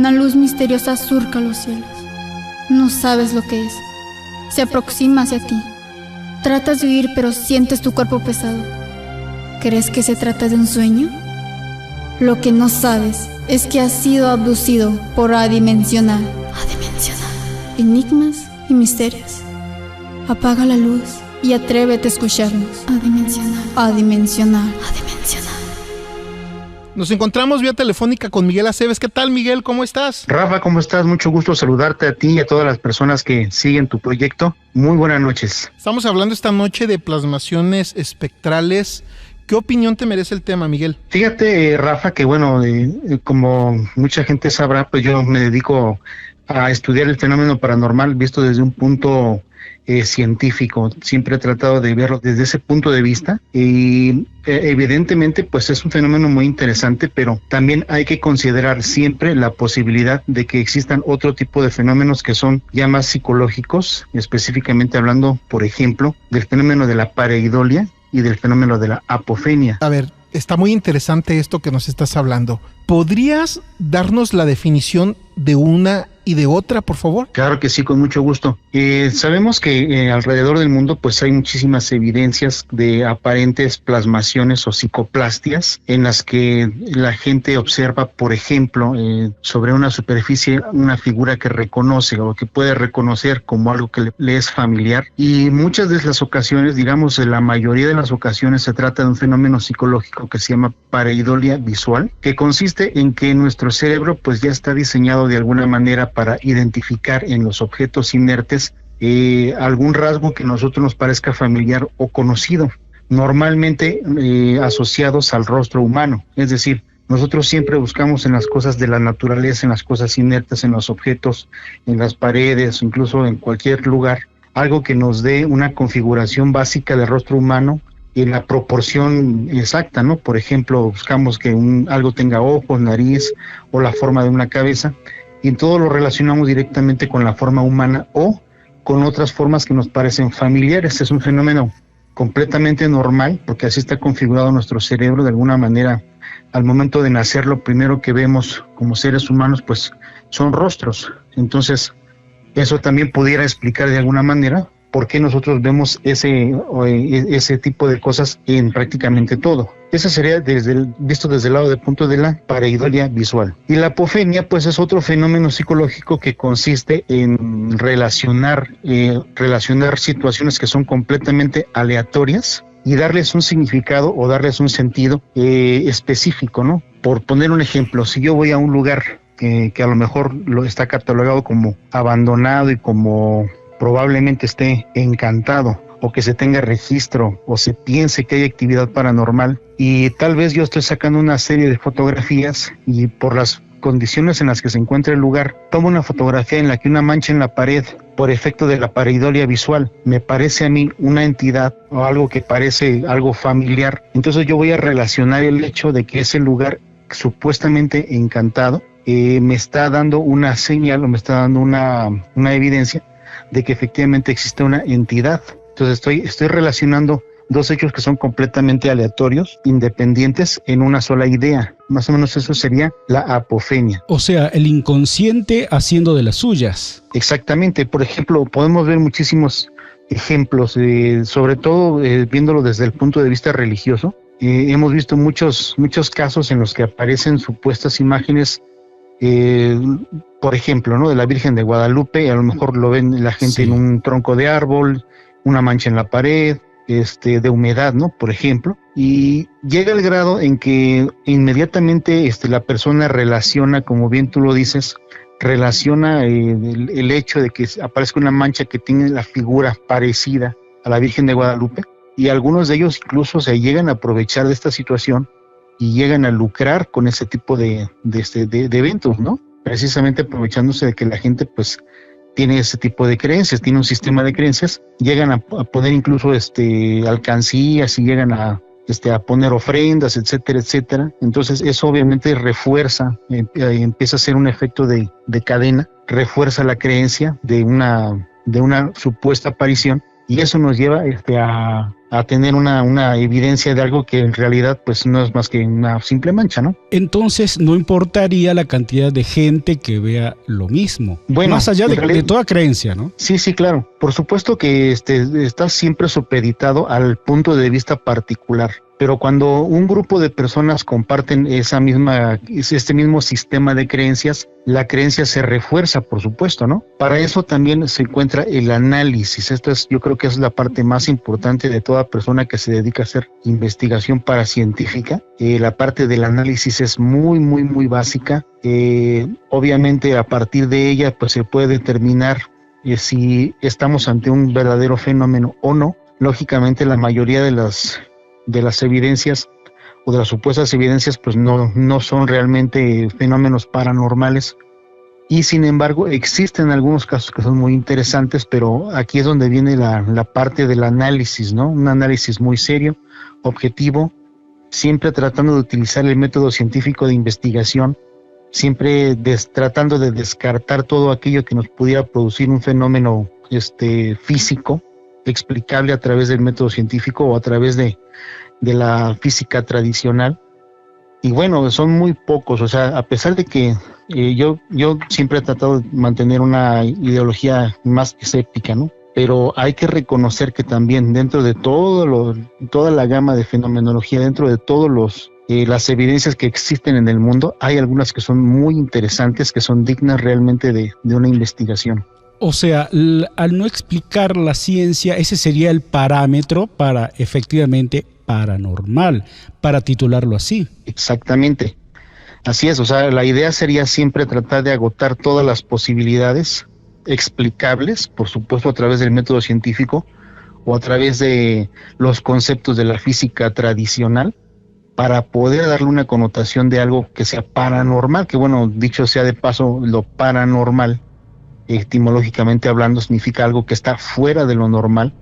Una luz misteriosa surca los cielos. No sabes lo que es. Se aproxima hacia ti. Tratas de huir, pero sientes tu cuerpo pesado. ¿Crees que se trata de un sueño? Lo que no sabes es que has sido abducido por Adimensional. Enigmas y misterios. Apaga la luz y atrévete a escucharnos. Adimensional. Nos encontramos vía telefónica con Miguel Aceves. ¿Qué tal, Miguel? ¿Cómo estás? Rafa, ¿cómo estás? Mucho gusto saludarte a ti y a todas las personas que siguen tu proyecto. Muy buenas noches. Estamos hablando esta noche de plasmaciones espectrales. ¿Qué opinión te merece el tema, Miguel? Fíjate, Rafa, que bueno, como mucha gente sabrá, pues yo me dedico a estudiar el fenómeno paranormal visto desde un punto científico. Siempre he tratado de verlo desde ese punto de vista y evidentemente pues es un fenómeno muy interesante, pero también hay que considerar siempre la posibilidad de que existan otro tipo de fenómenos que son ya más psicológicos, específicamente hablando, por ejemplo, del fenómeno de la pareidolia y del fenómeno de la apofenia. A ver, está muy interesante esto que nos estás hablando. ¿Podrías darnos la definición de una y de otra, por favor? Claro que sí, con mucho gusto. Sabemos que alrededor del mundo pues hay muchísimas evidencias de aparentes plasmaciones o psicoplastias en las que la gente observa, por ejemplo, sobre una superficie una figura que reconoce o que puede reconocer como algo que le es familiar, y muchas de las ocasiones, digamos la mayoría de las ocasiones, se trata de un fenómeno psicológico que se llama pareidolia visual, que consiste en que nuestro cerebro pues ya está diseñado de alguna manera para identificar en los objetos inertes algún rasgo que a nosotros nos parezca familiar o conocido, normalmente asociados al rostro humano. Es decir, nosotros siempre buscamos en las cosas de la naturaleza, en las cosas inertes, en los objetos, en las paredes, incluso en cualquier lugar, algo que nos dé una configuración básica del rostro humano en la proporción exacta, ¿no? Por ejemplo, buscamos que algo tenga ojos, nariz o la forma de una cabeza, y todo lo relacionamos directamente con la forma humana o con otras formas que nos parecen familiares. Es un fenómeno completamente normal porque así está configurado nuestro cerebro de alguna manera. Al momento de nacer, lo primero que vemos como seres humanos pues son rostros. Entonces, eso también pudiera explicar de alguna manera por qué nosotros vemos ese tipo de cosas en prácticamente todo. Ese sería visto desde el lado del punto de la pareidolia visual. Y la apofenia pues es otro fenómeno psicológico que consiste en relacionar situaciones que son completamente aleatorias y darles un significado o darles un sentido específico, ¿no? Por poner un ejemplo, si yo voy a un lugar que a lo mejor lo está catalogado como abandonado y como probablemente esté encantado, o que se tenga registro, o se piense que hay actividad paranormal, y tal vez yo estoy sacando una serie de fotografías y por las condiciones en las que se encuentra el lugar, tomo una fotografía en la que una mancha en la pared, por efecto de la pareidolia visual, me parece a mí una entidad o algo que parece algo familiar. Entonces yo voy a relacionar el hecho de que ese lugar supuestamente encantado me está dando una señal o me está dando una evidencia de que efectivamente existe una entidad. Entonces estoy relacionando dos hechos que son completamente aleatorios, independientes en una sola idea. Más o menos eso sería la apofenia. O sea, el inconsciente haciendo de las suyas. Exactamente. Por ejemplo, podemos ver muchísimos ejemplos, sobre todo viéndolo desde el punto de vista religioso. Hemos visto muchos casos en los que aparecen supuestas imágenes, por ejemplo, ¿no?, de la Virgen de Guadalupe, y a lo mejor lo ven la gente en un tronco de árbol, una mancha en la pared, de humedad, ¿no?, por ejemplo, y llega el grado en que inmediatamente la persona relaciona, como bien tú lo dices, relaciona el hecho de que aparezca una mancha que tiene la figura parecida a la Virgen de Guadalupe, y algunos de ellos incluso se llegan a aprovechar de esta situación y llegan a lucrar con ese tipo de eventos, ¿no? Precisamente aprovechándose de que la gente pues tiene ese tipo de creencias, tiene un sistema de creencias, llegan a poner incluso alcancías y llegan a poner ofrendas, etcétera, etcétera. Entonces eso obviamente refuerza, empieza a ser un efecto de cadena, refuerza la creencia de una supuesta aparición, y eso nos lleva a tener una evidencia de algo que en realidad pues no es más que una simple mancha, ¿no? Entonces no importaría la cantidad de gente que vea lo mismo, Bueno, más allá de toda creencia, ¿no? Sí, claro. Por supuesto que está siempre supeditado al punto de vista particular. Pero cuando un grupo de personas comparten este mismo sistema de creencias, la creencia se refuerza, por supuesto, ¿no? Para eso también se encuentra el análisis. Yo creo que es la parte más importante de toda persona que se dedica a hacer investigación paracientífica. La parte del análisis es muy, muy, muy básica. Obviamente, a partir de ella, pues se puede determinar si estamos ante un verdadero fenómeno o no. Lógicamente, la mayoría de las evidencias o de las supuestas evidencias pues no son realmente fenómenos paranormales, y sin embargo existen algunos casos que son muy interesantes, pero aquí es donde viene la parte del análisis, ¿no? Un análisis muy serio, objetivo, siempre tratando de utilizar el método científico de investigación, siempre tratando de descartar todo aquello que nos pudiera producir un fenómeno físico explicable a través del método científico o a través de la física tradicional. Y bueno, son muy pocos, o sea, a pesar de que yo siempre he tratado de mantener una ideología más escéptica, ¿no? Pero hay que reconocer que también dentro de toda la gama de fenomenología, dentro de todos las evidencias que existen en el mundo, hay algunas que son muy interesantes, que son dignas realmente de una investigación. O sea, al no explicar la ciencia, ese sería el parámetro para efectivamente paranormal, para titularlo así. Exactamente. Así es, o sea, la idea sería siempre tratar de agotar todas las posibilidades explicables, por supuesto a través del método científico o a través de los conceptos de la física tradicional, para poder darle una connotación de algo que sea paranormal, que bueno, dicho sea de paso, lo paranormal, etimológicamente hablando, significa algo que está fuera de lo normal,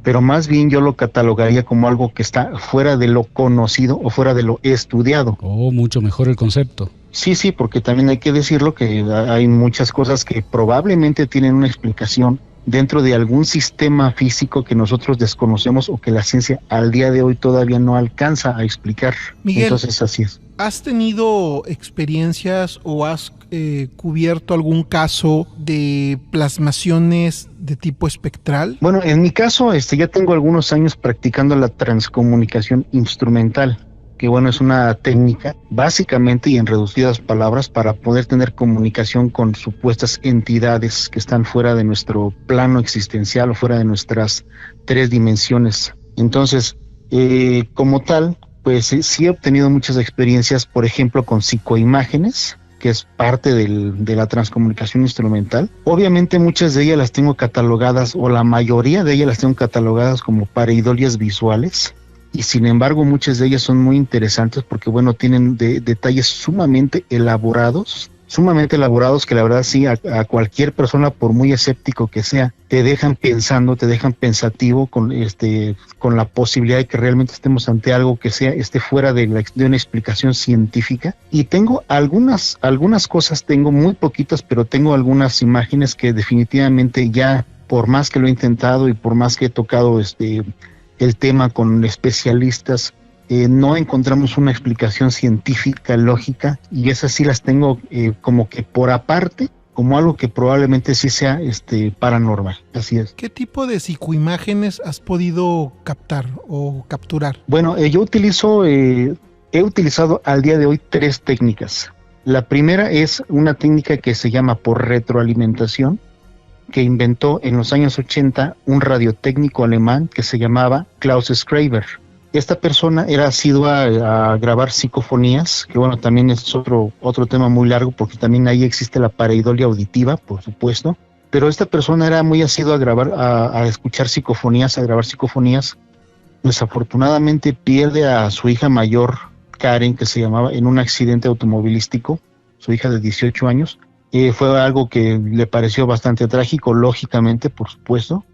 pero más bien yo lo catalogaría como algo que está fuera de lo conocido o fuera de lo estudiado. Oh, mucho mejor el concepto. Sí, porque también hay que decirlo que hay muchas cosas que probablemente tienen una explicación dentro de algún sistema físico que nosotros desconocemos o que la ciencia al día de hoy todavía no alcanza a explicar. Miguel, entonces así es. ¿Has tenido experiencias o has cubierto algún caso de plasmaciones de tipo espectral? Bueno, en mi caso, ya tengo algunos años practicando la transcomunicación instrumental, que bueno, es una técnica básicamente y en reducidas palabras para poder tener comunicación con supuestas entidades que están fuera de nuestro plano existencial o fuera de nuestras 3 dimensiones. Entonces, como tal, pues sí he obtenido muchas experiencias, por ejemplo, con psicoimágenes, que es parte de la transcomunicación instrumental. Obviamente muchas de ellas las tengo catalogadas, o la mayoría de ellas las tengo catalogadas como pareidolias visuales, y sin embargo muchas de ellas son muy interesantes porque bueno, tienen detalles sumamente elaborados que la verdad sí a cualquier persona, por muy escéptico que sea, te dejan pensando, te dejan pensativo con la posibilidad de que realmente estemos ante algo que esté fuera de una explicación científica. Y tengo algunas cosas, tengo muy poquitas, pero tengo algunas imágenes que definitivamente ya, por más que lo he intentado y por más que he tocado el tema con especialistas, no encontramos una explicación científica, lógica, y esas sí las tengo como que por aparte, como algo que probablemente sí sea paranormal. Así es. ¿Qué tipo de psicoimágenes has podido captar o capturar? Bueno, he utilizado al día de hoy 3 técnicas. La primera es una técnica que se llama por retroalimentación, que inventó en los años 80 un radiotécnico alemán que se llamaba Klaus Schreiber. Esta persona era asidua a grabar psicofonías, que bueno, también es otro tema muy largo, porque también ahí existe la pareidolia auditiva, por supuesto. Pero esta persona era muy asidua a escuchar psicofonías, a grabar psicofonías. Desafortunadamente pierde a su hija mayor, Karen, que se llamaba, en un accidente automovilístico, su hija de 18 años. Fue algo que le pareció bastante trágico, lógicamente, por supuesto.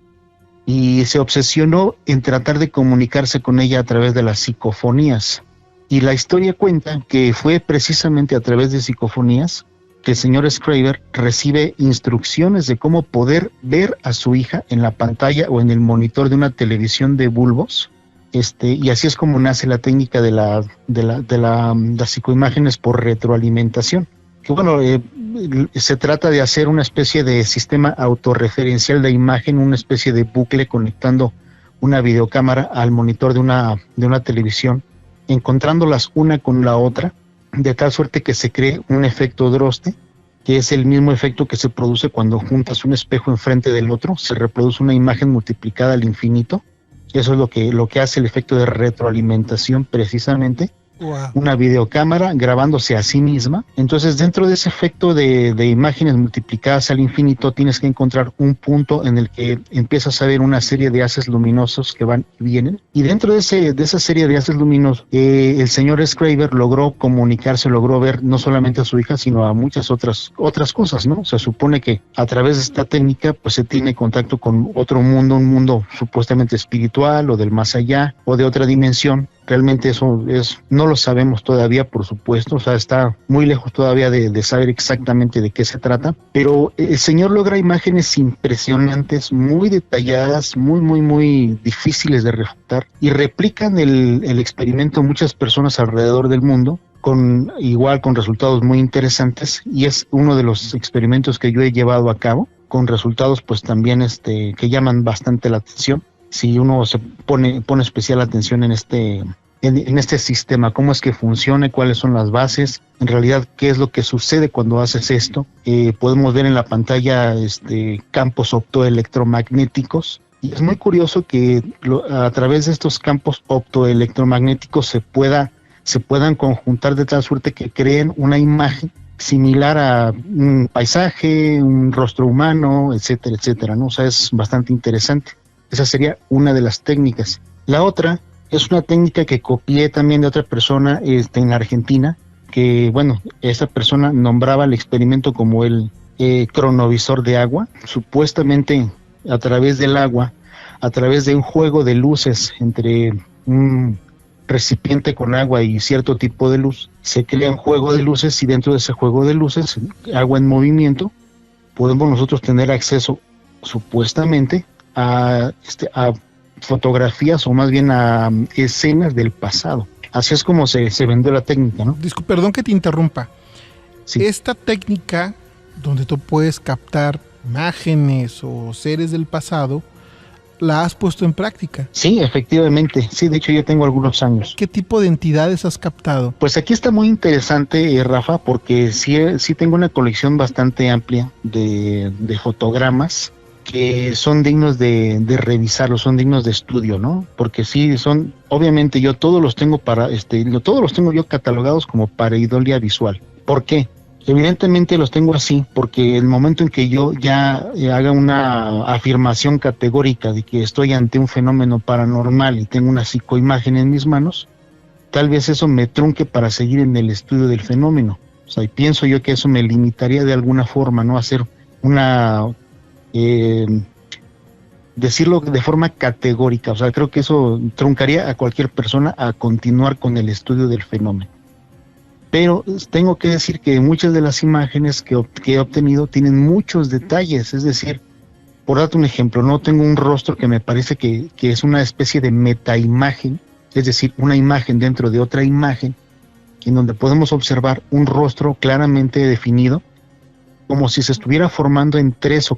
Y se obsesionó en tratar de comunicarse con ella a través de las psicofonías. Y la historia cuenta que fue precisamente a través de psicofonías que el señor Scraver recibe instrucciones de cómo poder ver a su hija en la pantalla o en el monitor de una televisión de bulbos. Y así es como nace la técnica de las psicoimágenes por retroalimentación. Que bueno, se trata de hacer una especie de sistema autorreferencial de imagen, una especie de bucle conectando una videocámara al monitor de una televisión, encontrándolas una con la otra, de tal suerte que se cree un efecto Droste, que es el mismo efecto que se produce cuando juntas un espejo enfrente del otro, se reproduce una imagen multiplicada al infinito. Eso es lo que hace el efecto de retroalimentación precisamente. Wow. Una videocámara grabándose a sí misma. Entonces, dentro de ese efecto de imágenes multiplicadas al infinito, tienes que encontrar un punto en el que empiezas a ver una serie de haces luminosos que van y vienen. Y dentro de esa serie de haces luminosos, el señor Scraver logró comunicarse, logró ver no solamente a su hija, sino a muchas otras cosas, ¿no? Se supone que a través de esta técnica, pues se tiene contacto con otro mundo, un mundo supuestamente espiritual o del más allá o de otra dimensión. Realmente eso no lo sabemos todavía, por supuesto, o sea, está muy lejos todavía de saber exactamente de qué se trata, pero el señor logra imágenes impresionantes, muy detalladas, muy difíciles de refutar, y replican el experimento muchas personas alrededor del mundo, con resultados muy interesantes, y es uno de los experimentos que yo he llevado a cabo, con resultados pues también que llaman bastante la atención. Si uno se pone especial atención en este sistema, cómo es que funciona, cuáles son las bases, en realidad qué es lo que sucede cuando haces esto. Podemos ver en la pantalla campos optoelectromagnéticos, y es muy curioso que a través de estos campos optoelectromagnéticos se puedan conjuntar de tal suerte que creen una imagen similar a un paisaje, un rostro humano, etcétera, etcétera, ¿no? O sea, es bastante interesante. Esa sería una de las técnicas. La otra es una técnica que copié también de otra persona en Argentina, que, bueno, esa persona nombraba el experimento como el cronovisor de agua. Supuestamente, a través del agua, a través de un juego de luces entre un recipiente con agua y cierto tipo de luz, se crea un juego de luces, y dentro de ese juego de luces, agua en movimiento, podemos nosotros tener acceso, supuestamente, a fotografías, o más bien a escenas del pasado. Así es como se vendió la técnica, ¿no? Perdón que te interrumpa. Sí. Esta técnica, donde tú puedes captar imágenes o seres del pasado, ¿la has puesto en práctica? Sí, efectivamente. Sí, de hecho yo tengo algunos años. ¿Qué tipo de entidades has captado? Pues aquí está muy interesante, Rafa, porque sí tengo una colección bastante amplia de fotogramas que son dignos de revisarlos, son dignos de estudio, ¿no? Porque sí son, obviamente yo todos los tengo yo catalogados como pareidolia visual. ¿Por qué? Evidentemente los tengo así porque el momento en que yo ya haga una afirmación categórica de que estoy ante un fenómeno paranormal y tengo una psicoimagen en mis manos, tal vez eso me trunque para seguir en el estudio del fenómeno. O sea, y pienso yo que eso me limitaría de alguna forma, ¿no? A hacer decirlo de forma categórica. O sea, creo que eso truncaría a cualquier persona a continuar con el estudio del fenómeno. Pero tengo que decir que muchas de las imágenes que he obtenido tienen muchos detalles. Es decir, por darte un ejemplo, no tengo un rostro que me parece que es una especie de metaimagen, es decir, una imagen dentro de otra imagen, en donde podemos observar un rostro claramente definido, como si se estuviera formando en tres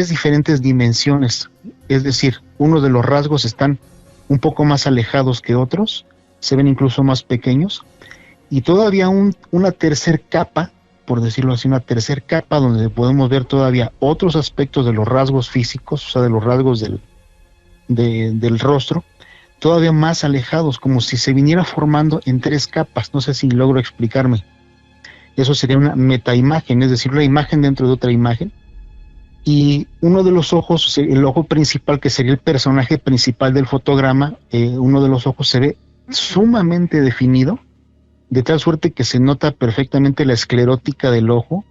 diferentes dimensiones. Es decir, uno de los rasgos están un poco más alejados que otros, se ven incluso más pequeños, y todavía una tercer capa, por decirlo así, una tercer capa donde podemos ver todavía otros aspectos de los rasgos físicos, o sea, de los rasgos del rostro, todavía más alejados, como si se viniera formando en tres capas. No sé si logro explicarme. Eso sería una metaimagen, es decir, una imagen dentro de otra imagen. Y uno de los ojos, el ojo principal, que sería el personaje principal del fotograma, uno de los ojos se ve sumamente definido, de tal suerte que se nota perfectamente la esclerótica del ojo,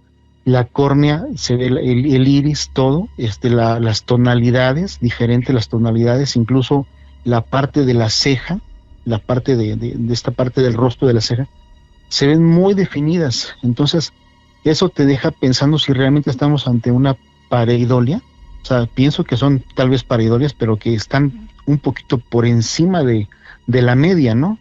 la córnea, se ve el iris, todo, las tonalidades, diferentes las tonalidades, incluso la parte de la ceja, la parte de esta parte del rostro de la ceja, se ven muy definidas. Entonces, eso te deja pensando si realmente estamos ante una pareidolia. O sea, pienso que son tal vez pareidolias, pero que están un poquito por encima de la media, ¿no?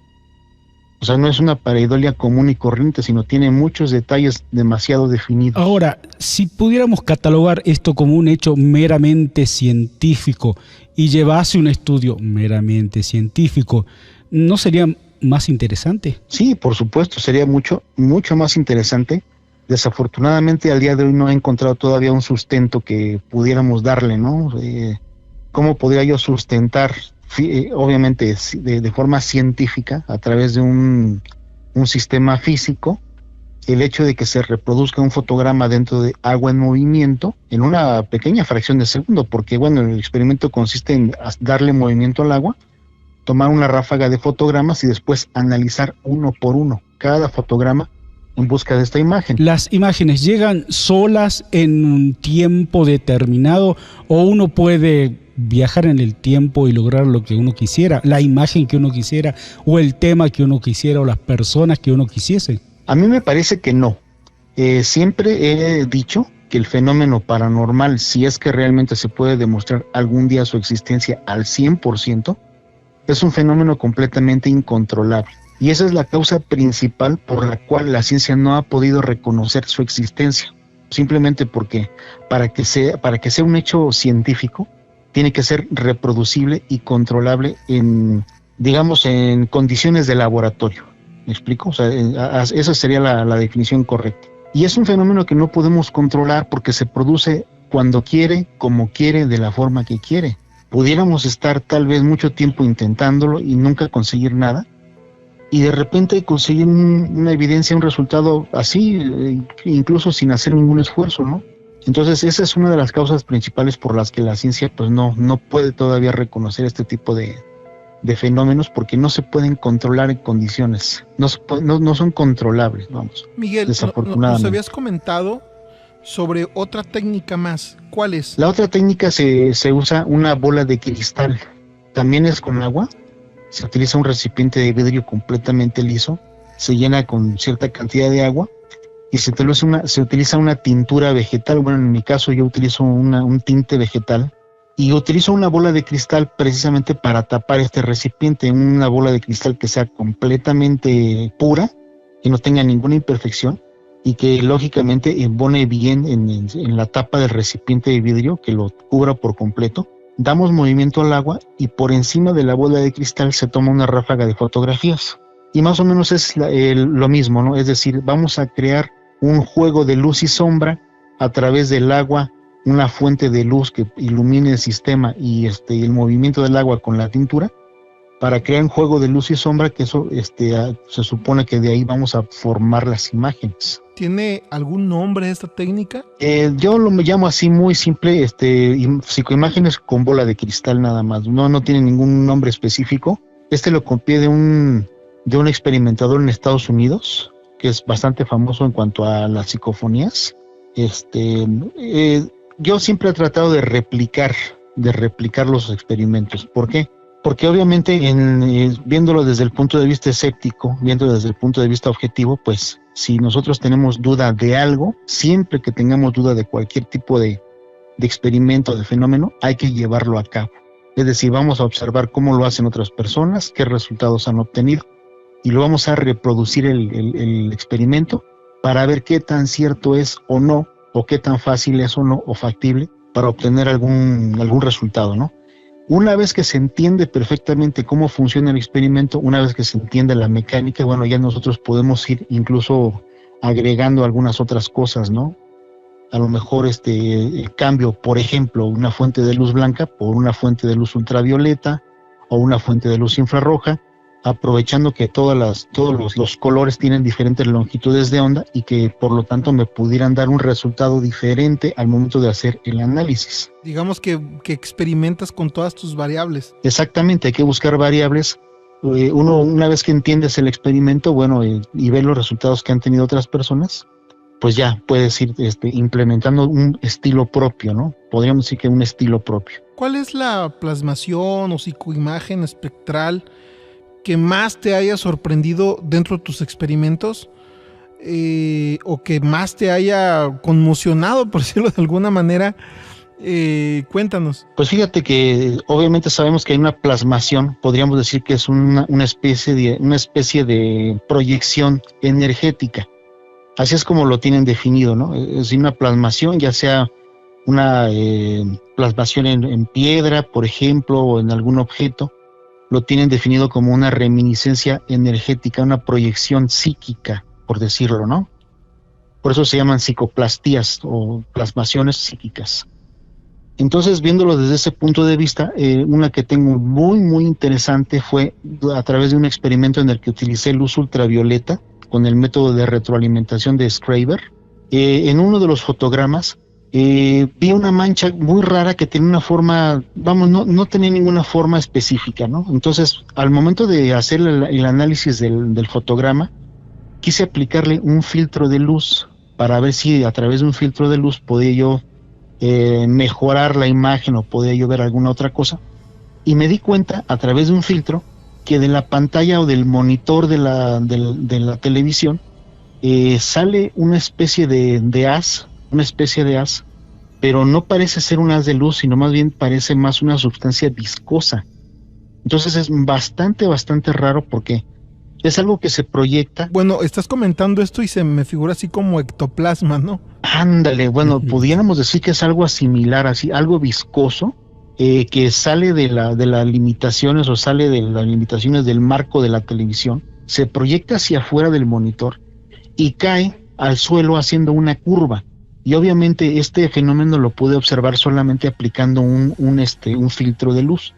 O sea, no es una pareidolia común y corriente, sino tiene muchos detalles demasiado definidos. Ahora, si pudiéramos catalogar esto como un hecho meramente científico y llevase un estudio meramente científico, ¿no sería más interesante? Sí, por supuesto, sería mucho más interesante. Desafortunadamente, al día de hoy no he encontrado todavía un sustento que pudiéramos darle, ¿no? ¿Cómo podría yo sustentar, obviamente de forma científica, a través de un sistema físico, el hecho de que se reproduzca un fotograma dentro de agua en movimiento en una pequeña fracción de segundo? Porque, bueno, el experimento consiste en darle movimiento al agua, tomar una ráfaga de fotogramas y después analizar uno por uno cada fotograma en busca de esta imagen. ¿Las imágenes llegan solas en un tiempo determinado o uno puede viajar en el tiempo y lograr lo que uno quisiera, la imagen que uno quisiera o el tema que uno quisiera o las personas que uno quisiese? A mí me parece que no. Siempre he dicho que el fenómeno paranormal, si es que realmente se puede demostrar algún día su existencia al 100%, es un fenómeno completamente incontrolable. Y esa es la causa principal por la cual la ciencia no ha podido reconocer su existencia. Simplemente porque para que sea un hecho científico, tiene que ser reproducible y controlable en condiciones de laboratorio. ¿Me explico? O sea, esa sería la definición correcta. Y es un fenómeno que no podemos controlar porque se produce cuando quiere, como quiere, de la forma que quiere. Pudiéramos estar tal vez mucho tiempo intentándolo y nunca conseguir nada, y de repente conseguir una evidencia, un resultado así, incluso sin hacer ningún esfuerzo, ¿no? Entonces esa es una de las causas principales por las que la ciencia pues no puede todavía reconocer este tipo de fenómenos, porque no se pueden controlar en condiciones, no son controlables, vamos. Miguel, desafortunadamente. Nos habías comentado sobre otra técnica más. ¿Cuál es? La otra técnica se usa una bola de cristal, también es con agua. Se utiliza un recipiente de vidrio completamente liso, se llena con cierta cantidad de agua y se utiliza una tintura vegetal. Bueno, en mi caso yo utilizo un tinte vegetal y utilizo una bola de cristal precisamente para tapar este recipiente, una bola de cristal que sea completamente pura, que no tenga ninguna imperfección y que lógicamente embone bien en la tapa del recipiente de vidrio, que lo cubra por completo. Damos movimiento al agua y por encima de la bola de cristal se toma una ráfaga de fotografías. Y más o menos es lo mismo, ¿no? Es decir, vamos a crear un juego de luz y sombra a través del agua, una fuente de luz que ilumine el sistema y el movimiento del agua con la tintura, para crear un juego de luz y sombra, que eso se supone que de ahí vamos a formar las imágenes. ¿Tiene algún nombre esta técnica? Yo lo llamo así muy simple, psicoimágenes con bola de cristal nada más. No tiene ningún nombre específico. Lo copié de un experimentador en Estados Unidos, que es bastante famoso en cuanto a las psicofonías. Yo siempre he tratado de replicar los experimentos. ¿Por qué? Porque obviamente viéndolo desde el punto de vista escéptico, viéndolo desde el punto de vista objetivo, pues si nosotros tenemos duda de algo, siempre que tengamos duda de cualquier tipo de experimento, de fenómeno, hay que llevarlo a cabo. Es decir, vamos a observar cómo lo hacen otras personas, qué resultados han obtenido, y lo vamos a reproducir el experimento para ver qué tan cierto es o no, o qué tan fácil es o no, o factible, para obtener algún resultado, ¿no? Una vez que se entiende perfectamente cómo funciona el experimento, una vez que se entiende la mecánica, bueno, ya nosotros podemos ir incluso agregando algunas otras cosas, ¿no? A lo mejor cambio, por ejemplo, una fuente de luz blanca por una fuente de luz ultravioleta o una fuente de luz infrarroja, aprovechando que todos los colores tienen diferentes longitudes de onda y que por lo tanto me pudieran dar un resultado diferente al momento de hacer el análisis. Digamos que experimentas con todas tus variables. Exactamente, hay que buscar variables. Una vez que entiendes el experimento, bueno, y ves los resultados que han tenido otras personas, pues ya puedes ir implementando un estilo propio, ¿no? Podríamos decir que un estilo propio. ¿Cuál es la plasmación o psicoimagen espectral que más te haya sorprendido dentro de tus experimentos? o que más te haya conmocionado, por decirlo de alguna manera. Cuéntanos. Pues fíjate que obviamente sabemos que hay una plasmación, podríamos decir que es una especie de proyección energética. Así es como lo tienen definido, ¿no? Es decir, una plasmación, ya sea una plasmación en piedra, por ejemplo, o en algún objeto, lo tienen definido como una reminiscencia energética, una proyección psíquica, por decirlo, ¿no? Por eso se llaman psicoplastías o plasmaciones psíquicas. Entonces, viéndolo desde ese punto de vista, una que tengo muy, muy interesante fue a través de un experimento en el que utilicé luz ultravioleta con el método de retroalimentación de Schreiber. En uno de los fotogramas vi una mancha muy rara que tenía una forma, no tenía ninguna forma específica, ¿no? Entonces, al momento de hacer el análisis del fotograma, quise aplicarle un filtro de luz para ver si a través de un filtro de luz podía yo mejorar la imagen o podía yo ver alguna otra cosa, y me di cuenta a través de un filtro que de la pantalla o del monitor de la televisión sale una especie de haz, pero no parece ser un haz de luz, sino más bien parece más una sustancia viscosa. Entonces es bastante raro porque es algo que se proyecta. Bueno, estás comentando esto y se me figura así como ectoplasma, ¿no? Ándale, bueno, pudiéramos decir que es algo similar, así, algo viscoso, que sale de las limitaciones o sale de las limitaciones del marco de la televisión, se proyecta hacia afuera del monitor y cae al suelo haciendo una curva. Y obviamente este fenómeno lo pude observar solamente aplicando un filtro de luz,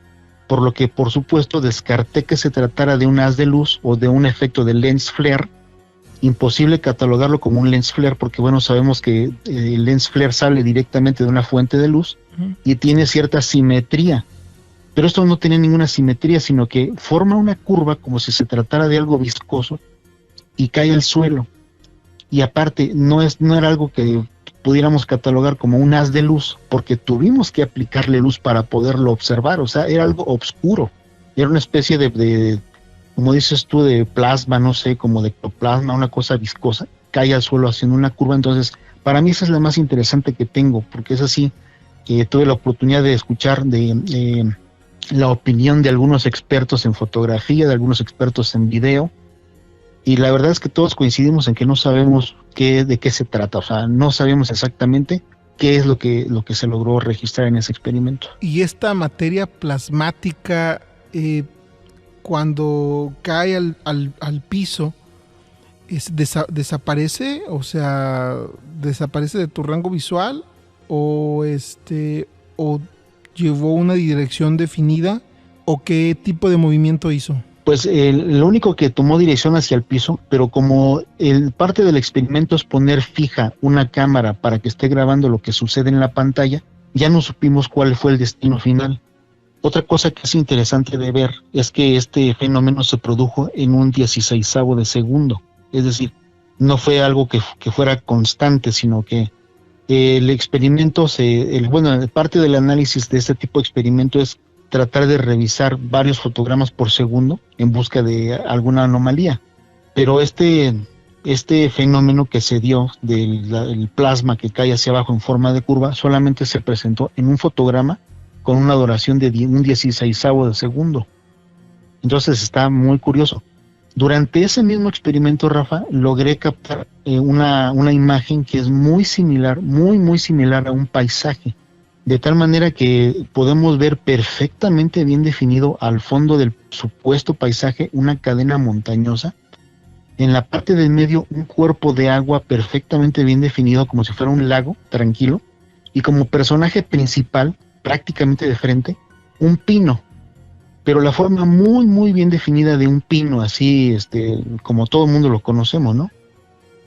por lo que por supuesto descarté que se tratara de un haz de luz o de un efecto de lens flare. Imposible catalogarlo como un lens flare porque bueno, sabemos que el lens flare sale directamente de una fuente de luz y tiene cierta simetría, pero esto no tenía ninguna simetría, sino que forma una curva como si se tratara de algo viscoso y cae al suelo. Y aparte no era algo que pudiéramos catalogar como un haz de luz, porque tuvimos que aplicarle luz para poderlo observar. O sea, era algo oscuro, era una especie de como dices tú, de plasma, no sé, como de ectoplasma, una cosa viscosa, cae al suelo haciendo una curva. Entonces, para mí esa es la más interesante que tengo, porque es así, tuve la oportunidad de escuchar de la opinión de algunos expertos en fotografía, de algunos expertos en video, y la verdad es que todos coincidimos en que no sabemos de qué se trata, o sea, no sabemos exactamente qué es lo que se logró registrar en ese experimento. Y esta materia plasmática, cuando cae al piso, ¿desaparece? O sea, ¿desaparece de tu rango visual? ¿O llevó una dirección definida? ¿O qué tipo de movimiento hizo? Pues lo único que tomó dirección hacia el piso, pero como parte del experimento es poner fija una cámara para que esté grabando lo que sucede en la pantalla, ya no supimos cuál fue el destino final. Otra cosa que es interesante de ver es que este fenómeno se produjo en un 16avo de segundo, es decir, no fue algo que fuera constante, sino que el experimento, parte del análisis de este tipo de experimento es tratar de revisar varios fotogramas por segundo en busca de alguna anomalía. Pero este fenómeno que se dio del plasma que cae hacia abajo en forma de curva solamente se presentó en un fotograma con una duración de un 16avo de segundo. Entonces está muy curioso. Durante ese mismo experimento, Rafa, logré captar una imagen que es muy similar, muy similar a un paisaje, de tal manera que podemos ver perfectamente bien definido al fondo del supuesto paisaje una cadena montañosa, en la parte del medio un cuerpo de agua perfectamente bien definido como si fuera un lago tranquilo, y como personaje principal, prácticamente de frente, un pino, pero la forma muy bien definida de un pino, así como todo el mundo lo conocemos, ¿no?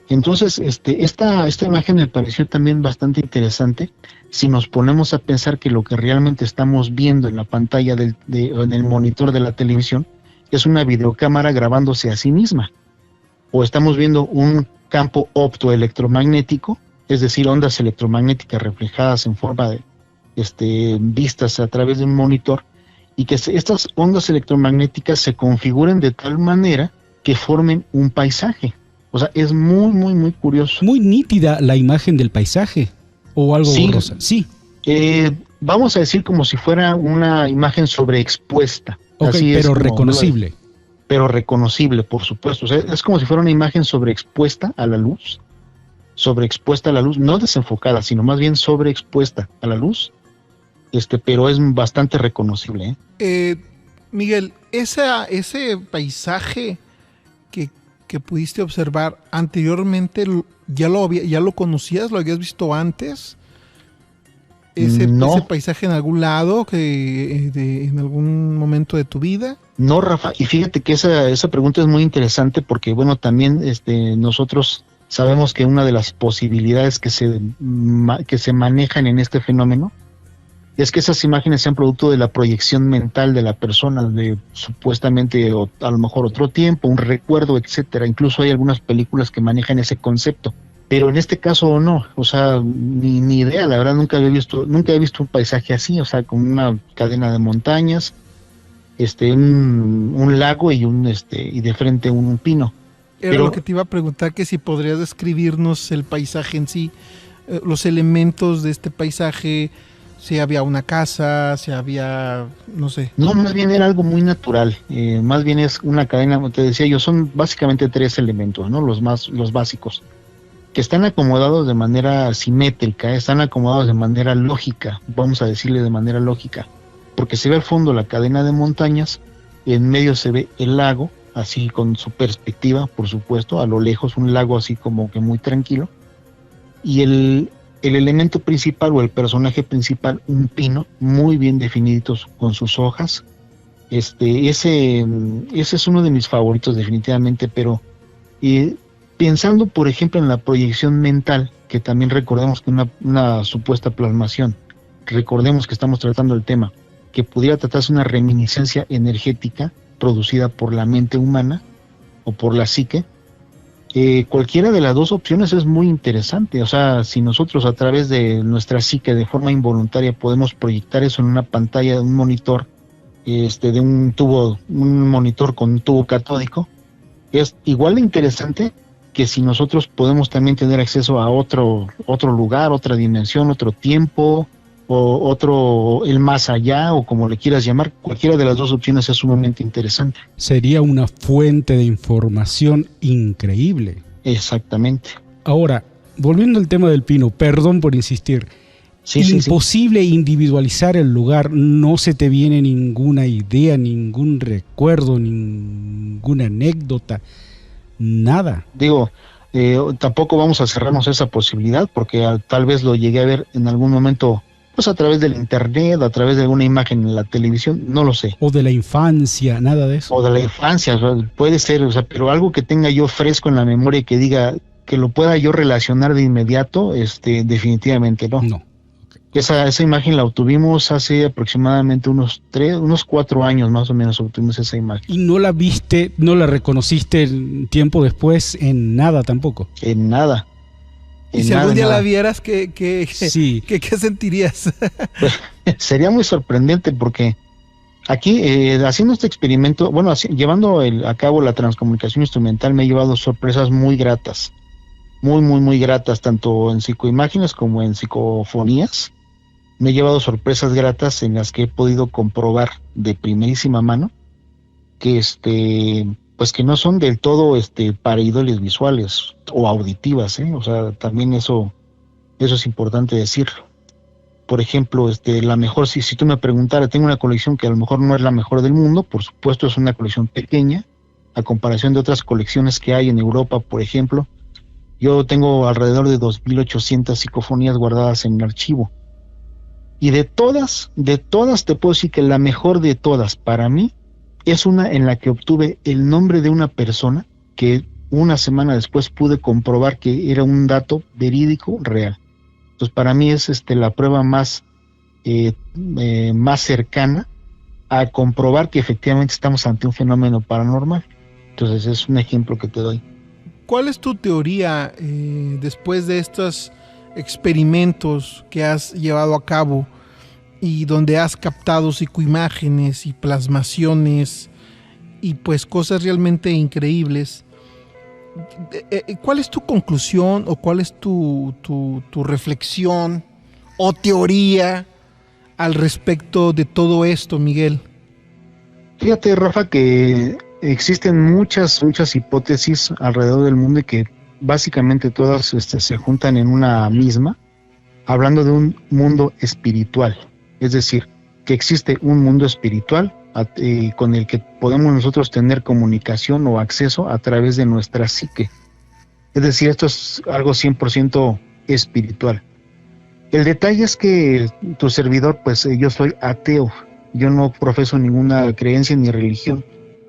Entonces, esta imagen me pareció también bastante interesante si nos ponemos a pensar que lo que realmente estamos viendo en la pantalla en el monitor de la televisión es una videocámara grabándose a sí misma, o estamos viendo un campo optoelectromagnético, es decir, ondas electromagnéticas reflejadas en forma de vistas a través de un monitor, y que estas ondas electromagnéticas se configuren de tal manera que formen un paisaje. O sea, es muy, muy, muy curioso. Muy nítida la imagen del paisaje, o algo Sí. borrosa. Sí. Vamos a decir como si fuera una imagen sobreexpuesta. Ok, Así es pero como- reconocible. Pero reconocible, por supuesto. O sea, es como si fuera una imagen sobreexpuesta a la luz. Sobreexpuesta a la luz, no desenfocada, sino más bien sobreexpuesta a la luz. Pero es bastante reconocible, ¿eh? Miguel, ese paisaje que pudiste observar anteriormente, ¿ya lo conocías? ¿Lo habías visto antes? No. Ese paisaje en algún lado, en algún momento de tu vida. No, Rafa, y fíjate que esa pregunta es muy interesante porque, bueno, también nosotros sabemos que una de las posibilidades que se manejan en este fenómeno es que esas imágenes sean producto de la proyección mental de la persona, de supuestamente a lo mejor otro tiempo, un recuerdo, etcétera. Incluso hay algunas películas que manejan ese concepto, pero en este caso no, o sea, ni idea, la verdad nunca he visto un paisaje así, o sea, con una cadena de montañas, un lago y de frente un pino. Era Pero- lo que te iba a preguntar, que si podrías describirnos el paisaje en sí, los elementos de este paisaje, si había una casa, si había, no sé. No, más bien era algo muy natural, más bien es una cadena, te decía yo, son básicamente 3 elementos, ¿no? Los básicos, que están acomodados de manera simétrica, están acomodados de manera lógica, vamos a decirle de manera lógica, porque se ve al fondo la cadena de montañas, en medio se ve el lago, así con su perspectiva, por supuesto, a lo lejos un lago así como que muy tranquilo, y el elemento principal o el personaje principal, un pino muy bien definido con sus hojas. Ese es uno de mis favoritos definitivamente, pero pensando por ejemplo en la proyección mental, que también recordemos que una supuesta plasmación, recordemos que estamos tratando el tema, que pudiera tratarse una reminiscencia energética producida por la mente humana o por la psique. Cualquiera de las dos opciones es muy interesante. O sea, si nosotros a través de nuestra psique de forma involuntaria podemos proyectar eso en una pantalla de un monitor, de un monitor con un tubo catódico, es igual de interesante que si nosotros podemos también tener acceso a otro lugar, otra dimensión, otro tiempo, o el más allá, o como le quieras llamar. Cualquiera de las dos opciones es sumamente interesante. Sería una fuente de información increíble. Exactamente. Ahora, volviendo al tema del pino, perdón por insistir. Sí, sí, sí. Imposible individualizar el lugar, no se te viene ninguna idea, ningún recuerdo, ninguna anécdota, nada. Digo, tampoco vamos a cerrarnos esa posibilidad porque tal vez lo llegué a ver en algún momento, pues a través del internet, a través de alguna imagen en la televisión, no lo sé. O de la infancia, nada de eso. O de la infancia, o sea, puede ser, o sea, pero algo que tenga yo fresco en la memoria y que diga, que lo pueda yo relacionar de inmediato, definitivamente no. No. Esa imagen la obtuvimos hace aproximadamente unos 4 años más o menos obtuvimos esa imagen. Y no la viste, no la reconociste tiempo después en nada tampoco. En nada. Y si algún día la vieras, ¿qué Sí. sentirías? Sería muy sorprendente porque aquí, haciendo este experimento, bueno, llevando a cabo la transcomunicación instrumental, me he llevado sorpresas muy gratas. Muy, muy, muy gratas, tanto en psicoimágenes como en psicofonías. Me he llevado sorpresas gratas en las que he podido comprobar de primerísima mano que pues que no son del todo pareidoles visuales o auditivas, o sea, también eso es importante decirlo. Por ejemplo, la mejor, si tú me preguntaras, tengo una colección que a lo mejor no es la mejor del mundo, por supuesto es una colección pequeña, a comparación de otras colecciones que hay en Europa, por ejemplo. Yo tengo alrededor de 2.800 psicofonías guardadas en el archivo. Y de todas te puedo decir que la mejor de todas para mí es una en la que obtuve el nombre de una persona que una semana después pude comprobar que era un dato verídico real. Entonces para mí es la prueba más cercana a comprobar que efectivamente estamos ante un fenómeno paranormal. Entonces es un ejemplo que te doy. ¿Cuál es tu teoría después de estos experimentos que has llevado a cabo y donde has captado psicoimágenes y plasmaciones y pues cosas realmente increíbles? ¿cuál es tu conclusión o cuál es tu reflexión o teoría al respecto de todo esto, Miguel? Fíjate, Rafa, que existen muchas hipótesis alrededor del mundo y que básicamente todas se juntan en una misma, hablando de un mundo espiritual. Es decir, que existe un mundo espiritual con el que podemos nosotros tener comunicación o acceso a través de nuestra psique. Es decir, esto es algo 100% espiritual. El detalle es que tu servidor, pues yo soy ateo, yo no profeso ninguna creencia ni religión.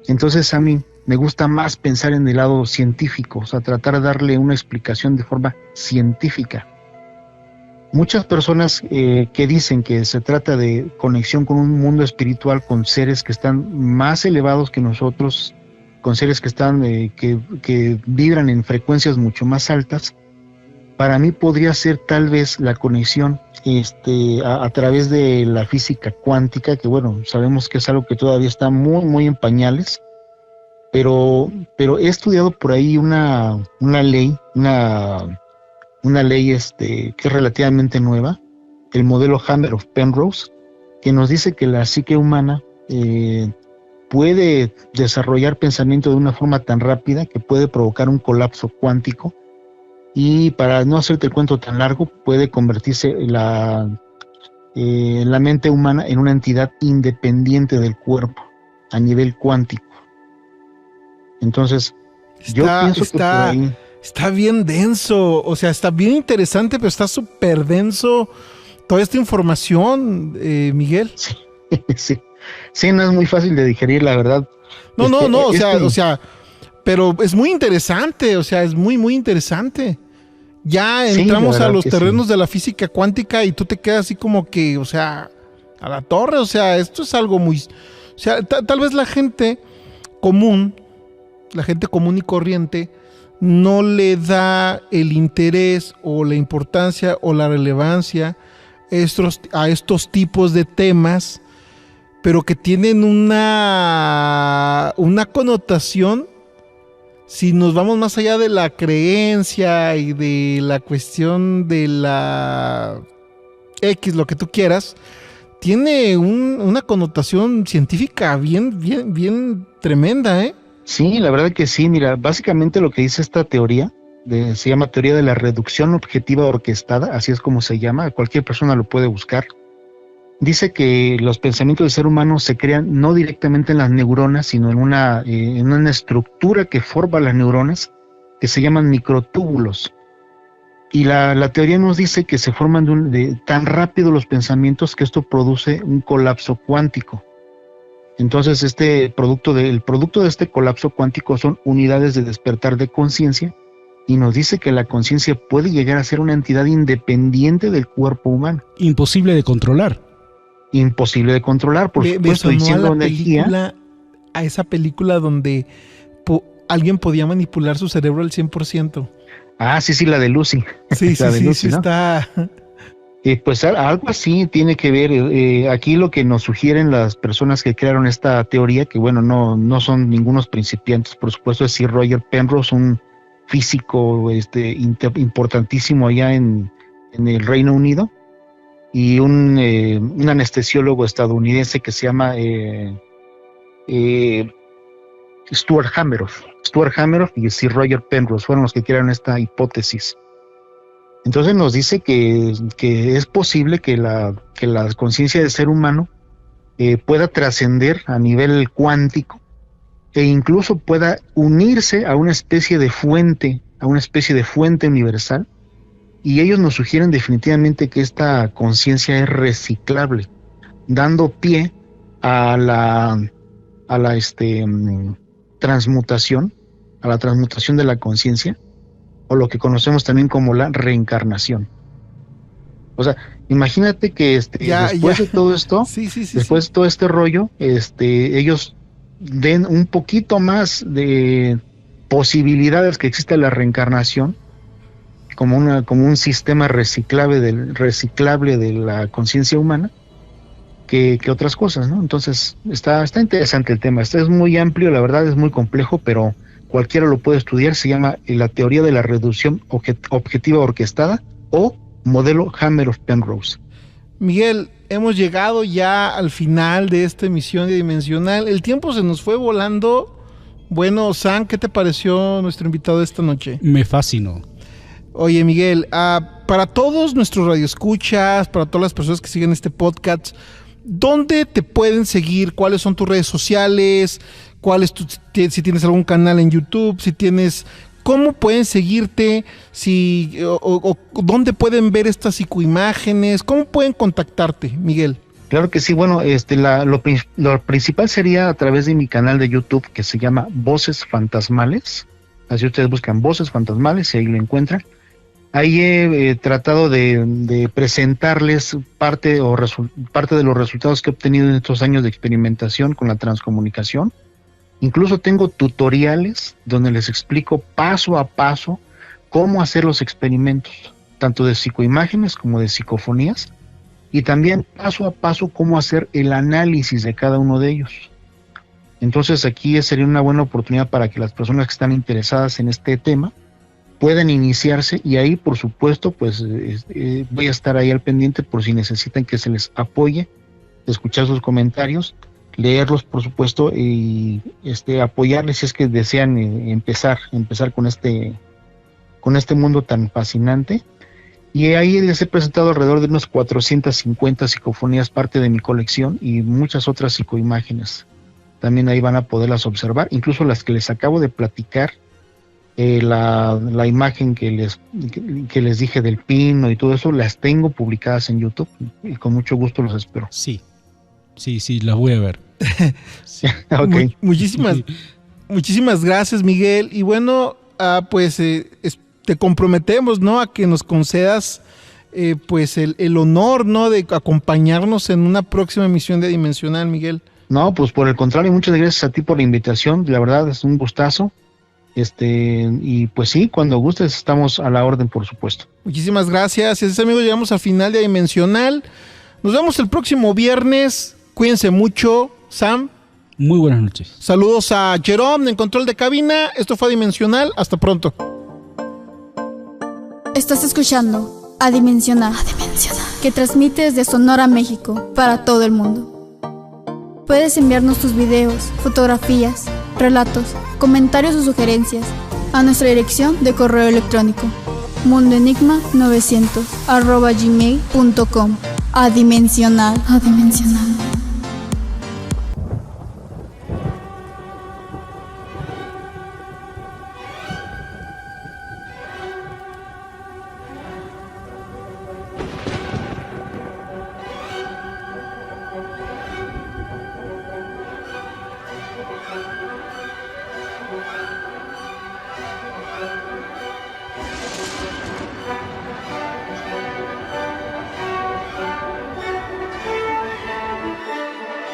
Entonces a mí me gusta más pensar en el lado científico, o sea, tratar de darle una explicación de forma científica. Muchas personas que dicen que se trata de conexión con un mundo espiritual, con seres que están más elevados que nosotros, con seres que están que vibran en frecuencias mucho más altas, para mí podría ser tal vez la conexión a través de la física cuántica, que bueno, sabemos que es algo que todavía está muy en pañales, pero he estudiado por ahí una ley que es relativamente nueva, el modelo Hammer of Penrose, que nos dice que la psique humana puede desarrollar pensamiento de una forma tan rápida que puede provocar un colapso cuántico. Y para no hacerte el cuento tan largo, puede convertirse la mente humana en una entidad independiente del cuerpo a nivel cuántico. Entonces, yo pienso que por ahí está bien denso, o sea, está bien interesante, pero está súper denso toda esta información, Miguel. Sí, no es muy fácil de digerir, la verdad. No, o sea, pero es muy interesante, o sea, es muy interesante. Ya entramos a los terrenos de la física cuántica y tú te quedas así como que, o sea, a la torre, o sea, esto es algo muy... O sea, tal vez la gente común y corriente no le da el interés o la importancia o la relevancia a estos tipos de temas, pero que tienen una connotación. Si nos vamos más allá de la creencia y de la cuestión de la X, lo que tú quieras, tiene una connotación científica bien tremenda, ¿eh? Sí, la verdad que sí. Mira, básicamente lo que dice esta teoría, se llama teoría de la reducción objetiva orquestada, así es como se llama, cualquier persona lo puede buscar. Dice que los pensamientos del ser humano se crean no directamente en las neuronas, sino en una estructura que forma las neuronas, que se llaman microtúbulos. Y la teoría nos dice que se forman tan rápido los pensamientos que esto produce un colapso cuántico. Entonces el producto de este colapso cuántico son unidades de despertar de conciencia, y nos dice que la conciencia puede llegar a ser una entidad independiente del cuerpo humano. Imposible de controlar, por supuesto, diciendo energía. A esa película donde alguien podía manipular su cerebro al 100%. Ah, sí, la de Lucy. Sí, la de Lucy, ¿no? Está... Pues algo así tiene que ver. Aquí lo que nos sugieren las personas que crearon esta teoría, que bueno, no son ningunos principiantes, por supuesto, es Sir Roger Penrose, un físico importantísimo allá en el Reino Unido, y un anestesiólogo estadounidense que se llama Stuart Hameroff. Stuart Hameroff y Sir Roger Penrose fueron los que crearon esta hipótesis. Entonces nos dice que es posible que la conciencia del ser humano pueda trascender a nivel cuántico e incluso pueda unirse a una especie de fuente universal. Y ellos nos sugieren definitivamente que esta conciencia es reciclable, dando pie a la transmutación de la conciencia, o lo que conocemos también como la reencarnación. O sea, imagínate que después de todo esto, después de todo este rollo, ellos den un poquito más de posibilidades que existe la reencarnación, como un sistema reciclable de la conciencia humana, que otras cosas, ¿no? Entonces está interesante el tema. Este es muy amplio, la verdad es muy complejo, pero cualquiera lo puede estudiar, se llama la teoría de la reducción objetiva orquestada o modelo Hammer of Penrose. Miguel, hemos llegado ya al final de esta emisión de Dimensional. El tiempo se nos fue volando. Bueno, Sam, ¿qué te pareció nuestro invitado de esta noche? Me fascinó. Oye, Miguel, para todos nuestros radioescuchas, para todas las personas que siguen este podcast, ¿dónde te pueden seguir? ¿Cuáles son tus redes sociales? Si tienes algún canal en YouTube, ¿cómo pueden seguirte? O ¿dónde pueden ver estas psicoimágenes? ¿Cómo pueden contactarte, Miguel? Claro que sí, bueno, lo principal sería a través de mi canal de YouTube que se llama Voces Fantasmales. Así ustedes buscan Voces Fantasmales y ahí lo encuentran. Ahí he tratado de presentarles parte de los resultados que he obtenido en estos años de experimentación con la transcomunicación. Incluso tengo tutoriales donde les explico paso a paso cómo hacer los experimentos, tanto de psicoimágenes como de psicofonías, y también paso a paso cómo hacer el análisis de cada uno de ellos. Entonces aquí sería una buena oportunidad para que las personas que están interesadas en este tema puedan iniciarse, y ahí por supuesto pues voy a estar ahí al pendiente por si necesitan que se les apoye, escuchar sus comentarios, leerlos por supuesto, y apoyarles si es que desean empezar con este mundo tan fascinante. Y ahí les he presentado alrededor de unos 450 psicofonías, parte de mi colección, y muchas otras psicoimágenes. También ahí van a poderlas observar, incluso las que les acabo de platicar, la imagen que les dije del pino y todo eso, las tengo publicadas en YouTube y con mucho gusto los espero. Sí, las voy a ver. Okay. Muchísimas gracias, Miguel. Y bueno, te comprometemos, ¿no?, a que nos concedas pues el honor, ¿no?, de acompañarnos en una próxima emisión de Dimensional, Miguel. No, pues por el contrario, muchas gracias a ti por la invitación, la verdad es un gustazo. Y pues sí, cuando gustes estamos a la orden, por supuesto. Muchísimas gracias. Y así, amigos, llegamos al final de Dimensional. Nos vemos el próximo viernes. Cuídense mucho. Sam. Muy buenas noches. Saludos a Jerome en control de cabina. Esto fue Dimensional. Hasta pronto. Estás escuchando Adimensional, que transmite desde Sonora, México, para todo el mundo. Puedes enviarnos tus videos, fotografías, relatos, comentarios o sugerencias a nuestra dirección de correo electrónico mundoenigma900@gmail.com. Adimensional.